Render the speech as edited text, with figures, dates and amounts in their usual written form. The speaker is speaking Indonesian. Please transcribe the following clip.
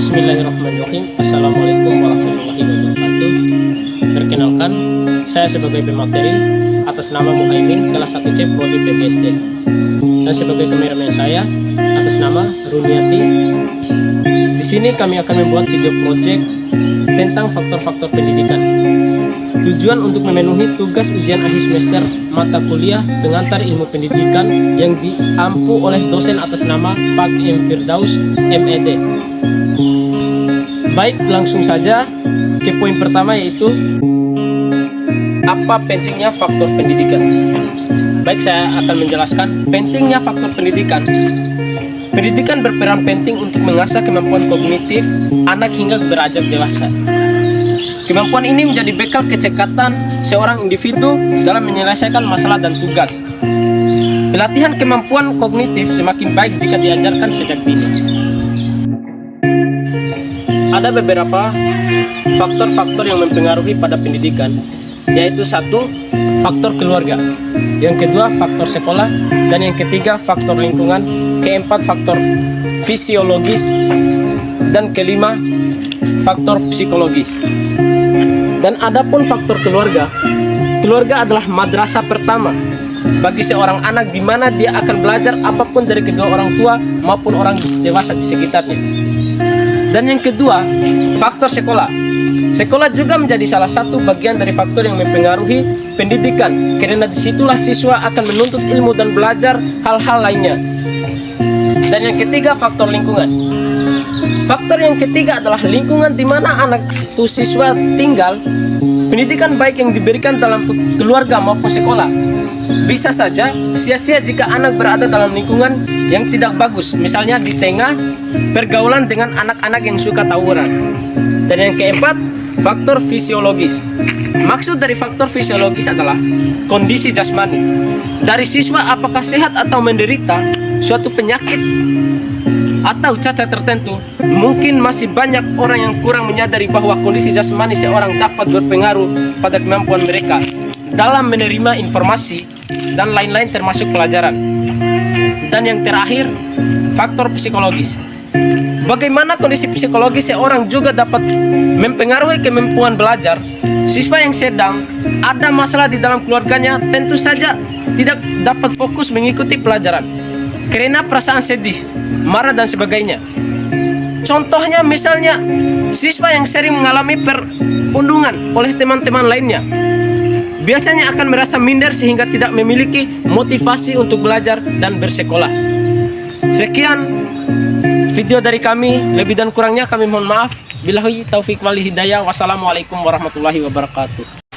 Bismillahirrahmanirrahim. Assalamualaikum warahmatullahi wabarakatuh. Perkenalkan, saya sebagai pemateri atas nama Muhaimin kelas 1C Prodi PGSD, dan sebagai kameramen saya atas nama Runiati. Di sini kami akan membuat video project tentang faktor-faktor pendidikan. Tujuan untuk memenuhi tugas ujian akhir semester mata kuliah pengantar ilmu pendidikan yang diampu oleh dosen atas nama Pak M. Firdaus, MED. Baik, langsung saja ke poin pertama, yaitu apa pentingnya faktor pendidikan. Baik, saya akan menjelaskan pentingnya faktor pendidikan. Pendidikan berperan penting untuk mengasah kemampuan kognitif anak hingga beranjak dewasa. Kemampuan ini menjadi bekal kecekatan seorang individu dalam menyelesaikan masalah dan tugas. Pelatihan kemampuan kognitif semakin baik jika diajarkan sejak dini. Ada beberapa faktor-faktor yang mempengaruhi pada pendidikan, yaitu satu, faktor keluarga, yang kedua, faktor sekolah, dan yang ketiga, faktor lingkungan, keempat, faktor fisiologis, dan kelima, faktor psikologis. Dan adapun faktor keluarga, keluarga adalah madrasah pertama bagi seorang anak, di mana dia akan belajar apapun dari kedua orang tua maupun orang dewasa di sekitarnya. Dan yang kedua, faktor sekolah. Sekolah juga menjadi salah satu bagian dari faktor yang mempengaruhi pendidikan, karena disitulah siswa akan menuntut ilmu dan belajar hal-hal lainnya. Dan yang ketiga, faktor lingkungan. Faktor yang ketiga adalah lingkungan di mana anak itu siswa tinggal. Pendidikan baik yang diberikan dalam keluarga maupun sekolah bisa saja sia-sia jika anak berada dalam lingkungan yang tidak bagus, misalnya di tengah pergaulan dengan anak-anak yang suka tawuran. Dan yang keempat, faktor fisiologis. Maksud dari faktor fisiologis adalah kondisi jasmani dari siswa, apakah sehat atau menderita suatu penyakit atau cacat tertentu. Mungkin masih banyak orang yang kurang menyadari bahwa kondisi jasmani seorang dapat berpengaruh pada kemampuan mereka dalam menerima informasi dan lain-lain termasuk pelajaran. Dan yang terakhir, faktor psikologis. Bagaimana kondisi psikologis seorang juga dapat mempengaruhi kemampuan belajar. Siswa yang sedang ada masalah di dalam keluarganya tentu saja tidak dapat fokus mengikuti pelajaran karena perasaan sedih, marah, dan sebagainya. Contohnya misalnya siswa yang sering mengalami perundungan oleh teman-teman lainnya biasanya akan merasa minder sehingga tidak memiliki motivasi untuk belajar dan bersekolah. Sekian video dari kami, lebih dan kurangnya kami mohon maaf. Billahi taufik wal hidayah. Wassalamualaikum warahmatullahi wabarakatuh.